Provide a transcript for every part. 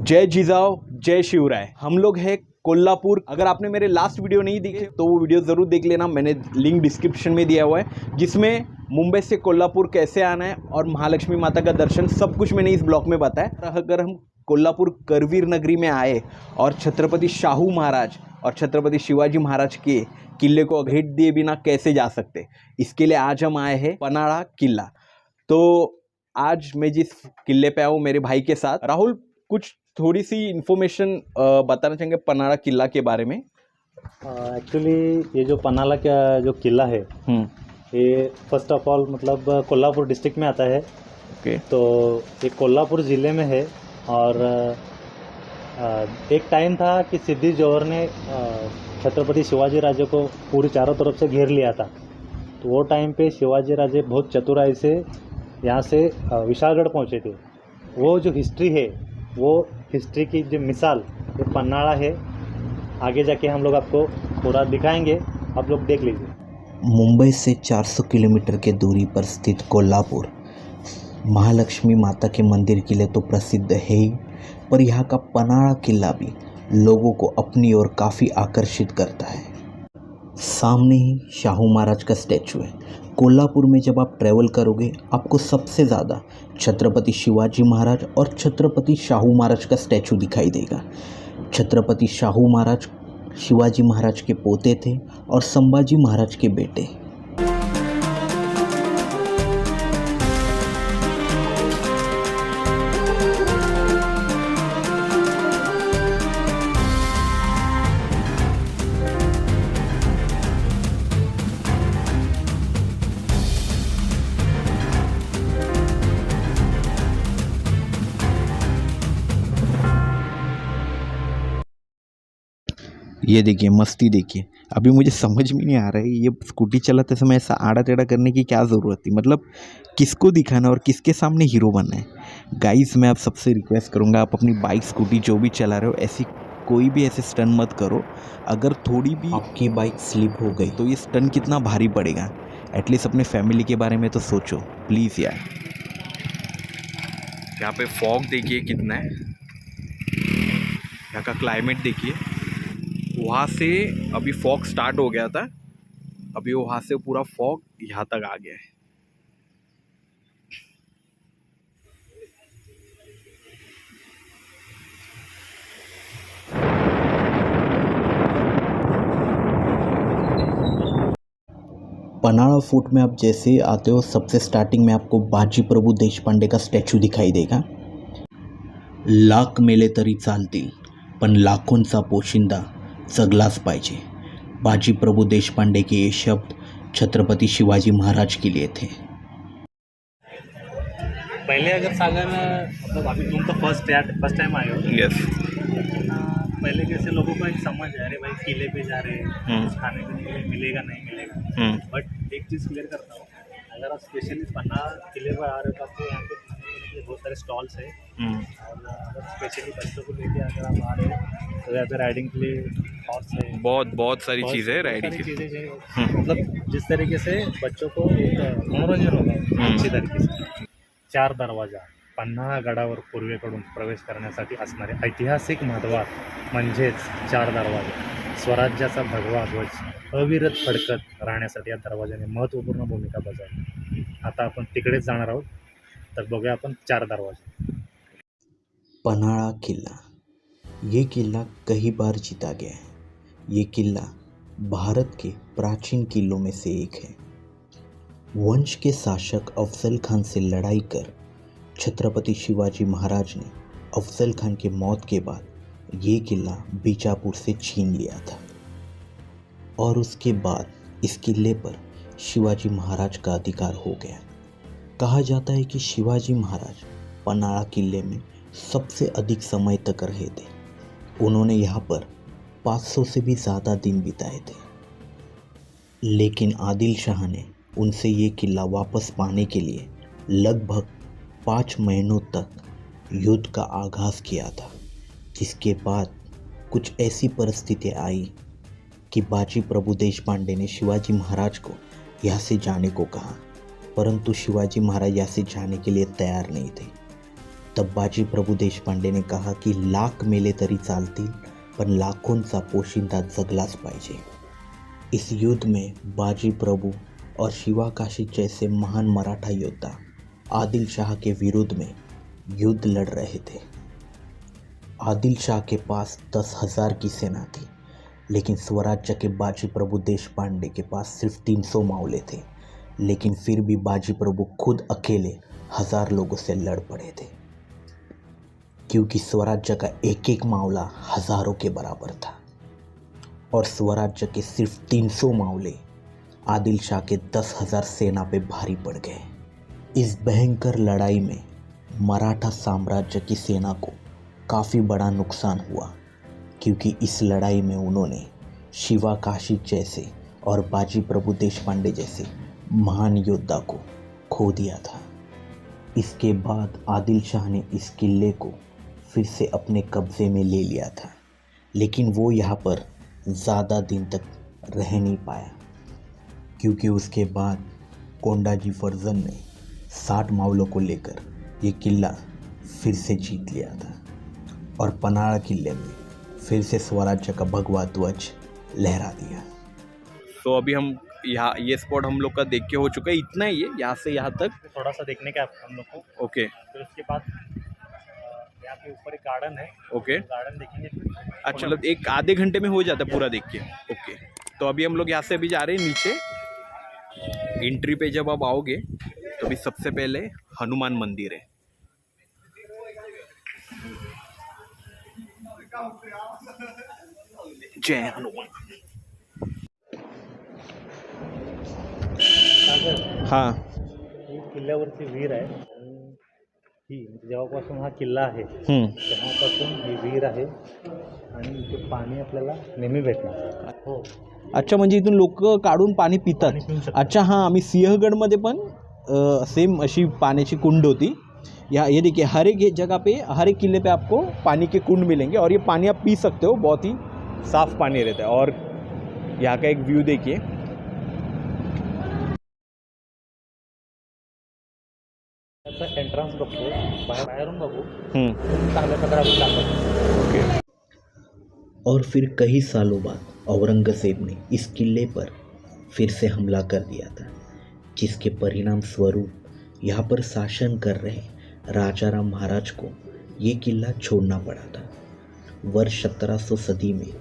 जय जिजाऊ जय शिवराय। हम लोग हैं कोल्हापुर। अगर आपने मेरे लास्ट वीडियो नहीं देखे तो वो वीडियो ज़रूर देख लेना, मैंने लिंक डिस्क्रिप्शन में दिया हुआ है, जिसमें मुंबई से कोल्हापुर कैसे आना है और महालक्ष्मी माता का दर्शन सब कुछ मैंने इस ब्लॉग में बताया। अगर हम कोल्हापुर करवीर नगरी में आए और छत्रपति शाहू महाराज और छत्रपति शिवाजी महाराज के किले को भेंट दिए बिना कैसे जा सकते, इसके लिए आज हम आए हैं पन्हाड़ा किला। तो आज मैं जिस किले पे आऊँ मेरे भाई के साथ, राहुल कुछ थोड़ी सी इन्फॉर्मेशन बताना चाहेंगे पन्हाड़ा किला के बारे में। एक्चुअली ये जो पन्हाड़ा का जो किला है ये फर्स्ट ऑफ ऑल मतलब कोल्हापुर डिस्ट्रिक्ट में आता है। ओके। तो ये कोल्हापुर ज़िले में है और एक टाइम था कि सिद्दी जोहर ने छत्रपति शिवाजी राजे को पूरी चारों तरफ से घेर लिया था। तो वो टाइम पे शिवाजी राजे बहुत चतुराई से यहाँ से विशालगढ़ पहुँचे थे। वो जो हिस्ट्री है, वो हिस्ट्री की जो मिसाल ये पन्हाड़ा है। आगे जाके हम लोग आपको पूरा दिखाएंगे, आप लोग देख लीजिए। मुंबई से 400 किलोमीटर के दूरी पर स्थित कोल्हापुर महालक्ष्मी माता के मंदिर के लिए तो प्रसिद्ध है ही, पर यहाँ का पन्हाड़ा किला भी लोगों को अपनी ओर काफ़ी आकर्षित करता है। सामने ही शाहू महाराज का स्टैचू है। कोल्हापुर में जब आप ट्रैवल करोगे आपको सबसे ज़्यादा छत्रपति शिवाजी महाराज और छत्रपति शाहू महाराज का स्टैचू दिखाई देगा। छत्रपति शाहू महाराज शिवाजी महाराज के पोते थे और संभाजी महाराज के बेटे। ये देखिए, मस्ती देखिए। अभी मुझे समझ में नहीं आ रहा है ये स्कूटी चलाते समय ऐसा आड़ा टेढ़ा करने की क्या ज़रूरत थी। मतलब किसको दिखाना और किसके सामने हीरो बनना है। गाइस मैं आप सबसे रिक्वेस्ट करूँगा, आप अपनी बाइक स्कूटी जो भी चला रहे हो ऐसी कोई भी ऐसे स्टन मत करो। अगर थोड़ी भी आपकी बाइक स्लिप हो गई तो ये स्टन कितना भारी पड़ेगा। एटलीस्ट अपने फैमिली के बारे में तो सोचो प्लीज़ यार। यहाँ पे फॉग देखिए कितना है, यहाँ का क्लाइमेट देखिए। वहाँ से अभी फॉग स्टार्ट हो गया था, अभी वहाँ से पूरा फॉग यहाँ तक आ गया है। पन्हाड़ा फोर्ट में आप जैसे आते हो सबसे स्टार्टिंग में आपको बाजी प्रभु देशपांडे का स्टॅच्यू दिखाई देगा। लाख मेले तरी चालतील पण लाखोंचा पोशिंदा जगलाच पाहिजे। बाजी प्रभु देशपांडे के ये शब्द छत्रपति शिवाजी महाराज के लिए थे। पहले अगर सागर मतलब अभी तुम तो फर्स्ट टाइम आए हो। यस। पहले कैसे लोगों को एक समझ है, अरे भाई किले पे जा रहे हैं कुछ खाने के लिए मिलेगा नहीं मिलेगा। बट एक चीज़ क्लियर करता हूँ, अगर आप स्पेशली पन्हाड़ा किले पर आ रहे हो तो आपको यहाँ पे खाने के लिए बहुत सारे स्टॉल्स है। और अगर स्पेशली बच्चों को लेके अगर आप आ रहे हो तो यहाँ पे राइडिंग के लिए हॉर्स है, बहुत सारी चीज़ें है राइडिंग की। चीज़ें है। मतलब जिस तरीके से बच्चों को एक मनोरंजन होगा अच्छी तरीके से। 4 दरवाजा पन्हाळा गडावर पूर्वेकडून प्रवेश करण्यासाठी असणारे ऐतिहासिक महत्त्व म्हणजेच 4 दरवाजे। स्वराज्याचा भगवा ध्वज अविरत फडकत राहण्यासाठी या दरवाजाने महत्त्वपूर्ण भूमिका बजावली। आता आपण तिकडेच जाणार आहोत, तर बघूया आपण 4 दरवाजे। पन्हाड़ा किला, ये किला कई बार जीता गया है। ये किला भारत के प्राचीन किलों में से एक है। वंश के शासक अफजल खान से लड़ाई कर छत्रपति शिवाजी महाराज ने अफजल खान के मौत के बाद ये किला बीजापुर से छीन लिया था और उसके बाद इस किले पर शिवाजी महाराज का अधिकार हो गया। कहा जाता है कि शिवाजी महाराज पन्हाड़ा किले में सबसे अधिक समय तक रहे थे। उन्होंने यहाँ पर 500 से भी ज़्यादा दिन बिताए थे, लेकिन आदिल शाह ने उनसे ये किला वापस पाने के लिए लगभग 5 महीनों तक युद्ध का आगाज़ किया था, जिसके बाद कुछ ऐसी परिस्थितियाँ आई कि बाजी प्रभु देशपांडे ने शिवाजी महाराज को यहाँ से जाने को कहा, परंतु शिवाजी महाराज यहाँ से जाने के लिए तैयार नहीं थे। तब बाजी प्रभू देशपांडे ने कहा की लाख मेले तरी चालतील पण लाखोंचा पोशिंदा जगलाच पाहिजे। इस युद्ध में बाजी प्रभु और शिवा काशी जैसे महान मराठा योद्धा आदिल शाह के विरुद्ध में युद्ध लड़ रहे थे। आदिल शाह के पास 10,000 की सेना थी, लेकिन स्वराज्य के बाजी प्रभु देशपांडे के पास सिर्फ 300 मावले थे। लेकिन फिर भी बाजी प्रभु खुद अकेले 1000 लोगों से लड़ पड़े थे, क्योंकि स्वराज्य का एक एक मावला हजारों के बराबर था और स्वराज्य के सिर्फ 300 मावले आदिल शाह के 10,000 सेना पे भारी पड़ गए। इस भयंकर लड़ाई में मराठा साम्राज्य की सेना को काफ़ी बड़ा नुकसान हुआ, क्योंकि इस लड़ाई में उन्होंने शिवा काशी जैसे और बाजी प्रभु देशपांडे जैसे महान योद्धा को खो दिया था। इसके बाद आदिल शाह ने इस किले को फिर से अपने कब्ज़े में ले लिया था, लेकिन वो यहाँ पर ज़्यादा दिन तक रह नहीं पाया, क्योंकि उसके बाद कोंडाजी फर्जन ने 60 मावलों को लेकर ये किला फिर से जीत लिया था और पनाड़ा किले में फिर से स्वराज्य का भगवा ध्वज लहरा दिया। तो अभी हम यहाँ ये स्पॉट हम लोग का देख के हो चुका है, इतना ही है यहाँ से यहाँ तक। थोड़ा सा देखने का हम लोग को। ओके फिर उसके बाद यहाँ पे ऊपर एक गार्डन है। ओके गार्डन देखेंगे। अच्छा, मतलब एक आधे घंटे में हो जाता है पूरा देख के। ओके, तो अभी हम लोग यहाँ से अभी जा रहे हैं नीचे। एंट्री पे जब आप आओगे तो अभी सबसे पहले हनुमान मंदिर है। जय हनुमान। हाँ, ही किल्ल्यावरची विहीर आहे आणि ही जेव्हापासून हा किल्ला आहे तेव्हापासून ही विहीर आहे आणि इथे पाणी आपल्याला नेहमी भेटणार। हो, अच्छा, म्हणजे इथून लोक काढून पाणी पितात। पाणी पिऊ शकतात। अच्छा, हाँ, आम्ही सिंहगडमध्ये पण सेम अशी पाण्याची कुंड होती। यहाँ ये देखिए, हर एक जगह पे, हर एक किले पे आपको पानी के कुंड मिलेंगे और ये पानी आप पी सकते हो। बहुत ही साफ़ पानी रहता है। और यहाँ का एक व्यू देखिए, त्याचा एंट्रन्स बघतो, बाहेरून बघू चांगल्या प्रकारे आपण दाखवतो। ओके। और फिर कई सालों बाद औरंगजेब ने इस किले पर फिर से हमला कर दिया था, जिसके परिणाम स्वरूप यहाँ पर शासन कर रहे राजाराम महाराज को ये किला छोड़ना पड़ा था। वर्ष 1700 सदी में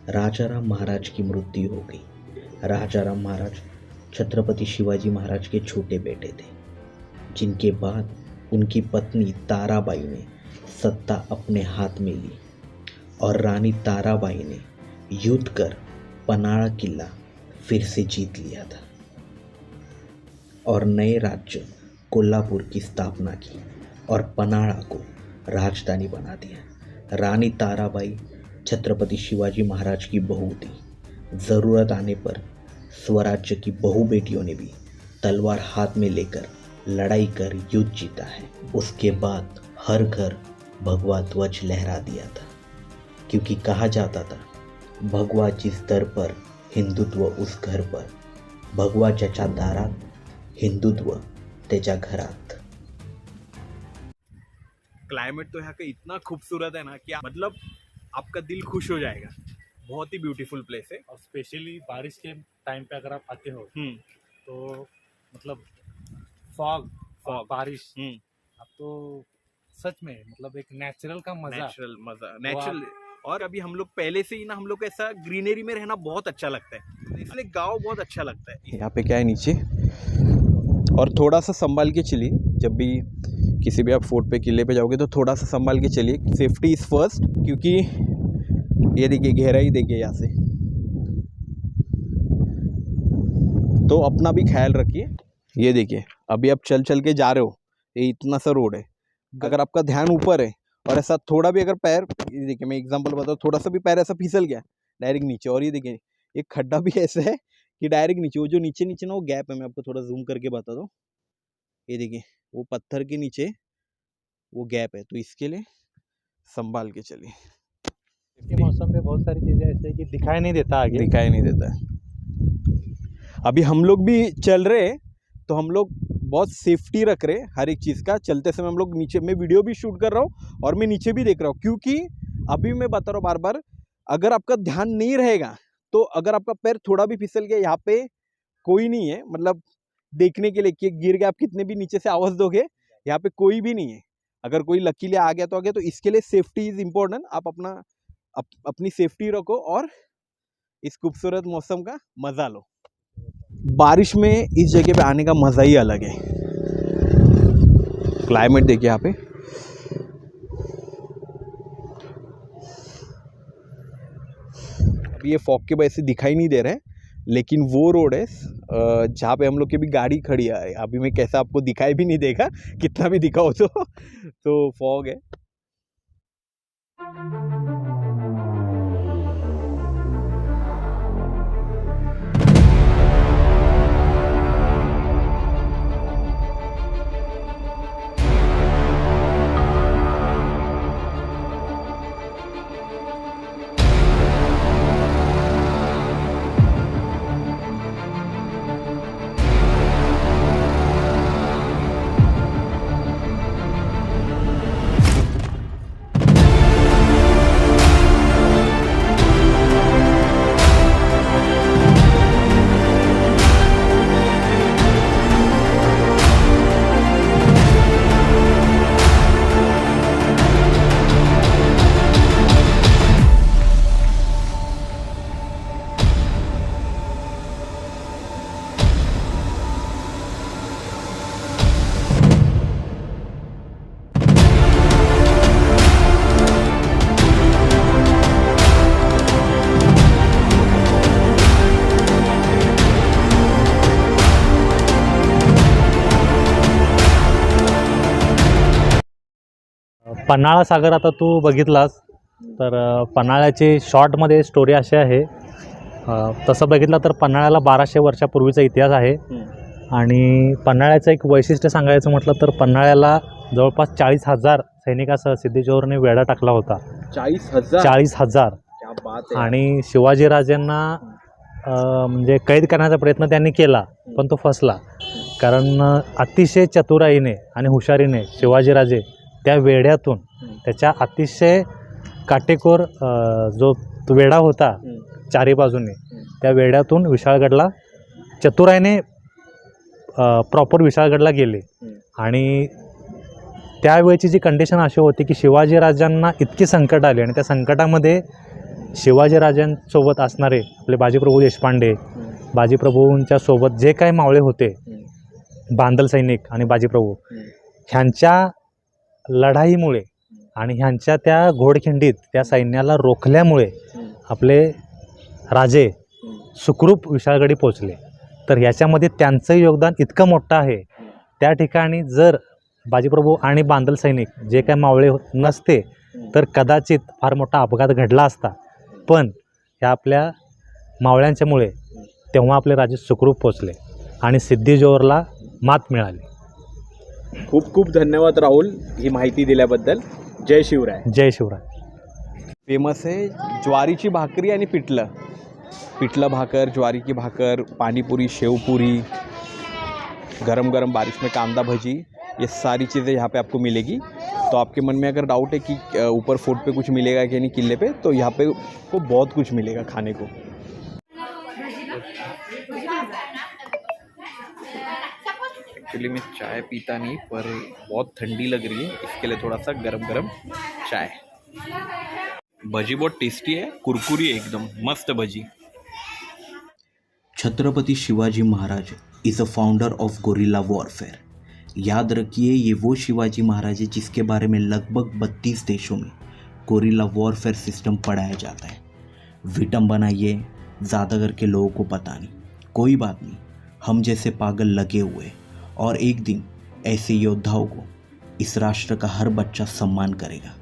राजाराम महाराज की मृत्यु हो गई। राजाराम महाराज छत्रपति शिवाजी महाराज के छोटे बेटे थे, जिनके बाद उनकी पत्नी ताराबाई ने सत्ता अपने हाथ में ली और रानी ताराबाई ने युद्ध कर पनाड़ा किला फिर से जीत लिया था और नए राज्य कोल्हापुर की स्थापना की और पनाड़ा को राजधानी बना दिया। रानी ताराबाई छत्रपति शिवाजी महाराज की बहू थी। ज़रूरत आने पर स्वराज्य की बहू बेटियों ने भी तलवार हाथ में लेकर लड़ाई कर युद्ध जीता है। उसके बाद हर घर भगवा ध्वज लहरा दिया था, क्योंकि कहा जाता था भगवा जिस दर पर हिंदुत्व उस घर पर, भगवा ज्याच्या दारात हिंदुत्व त्याच्या घरात। क्लाइमेट तो यहाँ का इतना खूबसूरत है ना कि मतलब आपका दिल खुश हो जाएगा। बहुत ही ब्यूटीफुल प्लेस है। और स्पेशली बारिश के टाइम पे अगर आप आते हो तो मतलब फॉग बारिश, आप तो सच में मतलब एक नेचुरल का मजा, नेचुरल। और अभी हम लोग पहले से ही ना, हम लोग को ऐसा ग्रीनरी में रहना बहुत अच्छा लगता है, इसलिए गांव बहुत अच्छा लगता है। यहाँ पे क्या है नीचे, और थोड़ा सा संभाल के चलिए। जब भी किसी भी आप फोर्ट पे, किले पे जाओगे तो थोड़ा सा संभाल के चलिए। सेफ्टी इज़ फर्स्ट, क्योंकि ये देखिए गहराई देखिए यहाँ से, तो अपना भी ख्याल रखिए। ये देखिए अभी आप चल चल के जा रहे हो, ये इतना सा रोड है। अगर आपका ध्यान ऊपर है और ऐसा थोड़ा भी अगर पैर, ये देखिए मैं एग्जांपल बताऊँ, थोड़ा सा भी पैर ऐसा फिसल गया डायरेक्ट नीचे। और ये देखिए एक खड्डा भी ऐसा है कि डायरेक्ट नीचे, वो जो नीचे नीचे ना वो गैप है, मैं आपको थोड़ा जूम करके बता दूँ। ये देखिए वो पत्थर के नीचे वो गैप है, तो इसके लिए संभाल के चलिए। इसके मौसम में बहुत सारी चीज़ें ऐसे हैं कि दिखाई नहीं देता, आगे दिखाई नहीं देता है। अभी हम लोग भी चल रहे हैं तो हम लोग बहुत सेफ्टी रख रहे हर एक चीज़ का। चलते समय हम लोग नीचे, मैं वीडियो भी शूट कर रहा हूँ और मैं नीचे भी देख रहा हूँ, क्योंकि अभी मैं बता रहा हूँ बार बार, अगर आपका ध्यान नहीं रहेगा तो अगर आपका पैर थोड़ा भी फिसल गया, यहाँ पे कोई नहीं है मतलब देखने के लिए कि गिर गया, आप कितने भी नीचे से आवाज़ दोगे, यहाँ पे कोई भी नहीं है। अगर कोई लकीली आ गया तो आ गया। तो इसके लिए सेफ्टी इज़ इम्पोर्टेंट। आप अपनी सेफ्टी रखो और इस खूबसूरत मौसम का मज़ा लो। बारिश में इस जगह पे आने का मज़ा ही अलग है। क्लाइमेट देखिए यहाँ पे, अभी ये फॉग की वजह से दिखाई नहीं दे रहा है, लेकिन वो रोड है जहाँ पे हम लोग की भी गाड़ी खड़ी है। अभी मैं कैसा आपको दिखाई भी नहीं देगा, कितना भी दिखाओ तो फॉग है। पन्हाळा सागर आता तू बघितलास तर पन्हाळ्याची शॉर्टमध्ये स्टोरी अशी आहे. तसं बघितलं तर पन्हाळ्याला 1200 वर्षापूर्वीचा इतिहास आहे. आणि पन्हाळ्याचं एक वैशिष्ट्य सांगायचं म्हटलं तर पन्हाळ्याला जवळपास 40,000 सैनिकासह सिद्धी जोहरने वेढा टाकला होता. 40,000 आणि शिवाजीराजांना म्हणजे कैद करण्याचा प्रयत्न त्यांनी केला, पण तो फसला. कारण अतिशय चतुराईने आणि हुशारीने शिवाजीराजे त्या वेढ्यातून, त्याच्या अतिशय काटेकोर जो वेढा होता चारी बाजूने, त्या वेढ्यातून विशाळगडला चतुराईने प्रॉपर विशाळगडला गेले. आणि त्यावेळची जी कंडिशन अशी होती की शिवाजीराजांना इतकी संकट आली आणि त्या संकटामध्ये शिवाजीराजांसोबत असणारे आपले बाजीप्रभू देशपांडे, बाजीप्रभूंच्या सोबत जे काही मावळे होते, बांदल सैनिक आणि बाजीप्रभू, ह्यांच्या लढाईमुळे आणि ह्यांच्या त्या घोडखिंडीत त्या सैन्याला रोखल्यामुळे आपले राजे सुखरूप विशाळगडी पोचले. तर ह्याच्यामध्ये त्यांचं योगदान इतकं मोठं आहे. त्या ठिकाणी जर बाजीप्रभू आणि बांदल सैनिक जे काही मावळे नसते तर कदाचित फार मोठा अपघात घडला असता. पण ह्या आपल्या मावळ्यांच्यामुळे तेव्हा आपले राजे सुखरूप पोचले आणि सिद्धी जोहरला मात मिळाली. खूप खूप धन्यवाद राहुल ही माहिती दिल्याबद्दल. जय शिवराय. जय शिवराय. फेमस आहे ज्वारीची भाकरी आणि पिठलं भाकर, ज्वारी की भाकर, पानीपुरी, शेवपुरी, गरम गरम बारिश में कांदा भजी, ये सारी चीज़ें यहाँ पे आपको मिलेगी. तो आपके मन में अगर डाउट है कि ऊपर फोर्ट पे कुछ मिलेगा कि नहीं किले पे, तो यहाँ पे को बहुत कुछ मिलेगा खाने को. एक्चुअली मैं चाय पीता नहीं, पर बहुत ठंडी लग रही है, इसके लिए थोड़ा सा गरम गरम चाय. भजी बहुत टेस्टी है, कुरकुरी है एकदम, मस्त भजी. Chhatrapati Shivaji Maharaj is a founder of guerrilla warfare. याद रखिए, ये वो शिवाजी महाराज है जिसके बारे में लगभग 32 देशों में गोरिल्ला वॉरफेयर सिस्टम पढ़ाया जाता है. विटंबना ये ज़्यादा करके लोगों को पता नहीं. कोई बात नहीं, हम जैसे पागल लगे हुए, और एक दिन ऐसे योद्धाओं को इस राष्ट्र का हर बच्चा सम्मान करेगा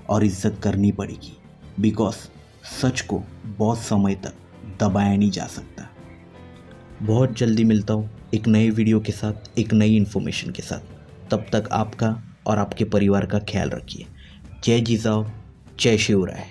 और इज्जत करनी पड़ेगी. बिकॉज सच को बहुत समय तक दबाया नहीं जा सकता. बहुत जल्दी मिलता हूँ एक नए वीडियो के साथ, एक नई इन्फॉर्मेशन के साथ. तब तक आपका और आपके परिवार का ख्याल रखिए. जय जिजाऊ, जय शिवराय.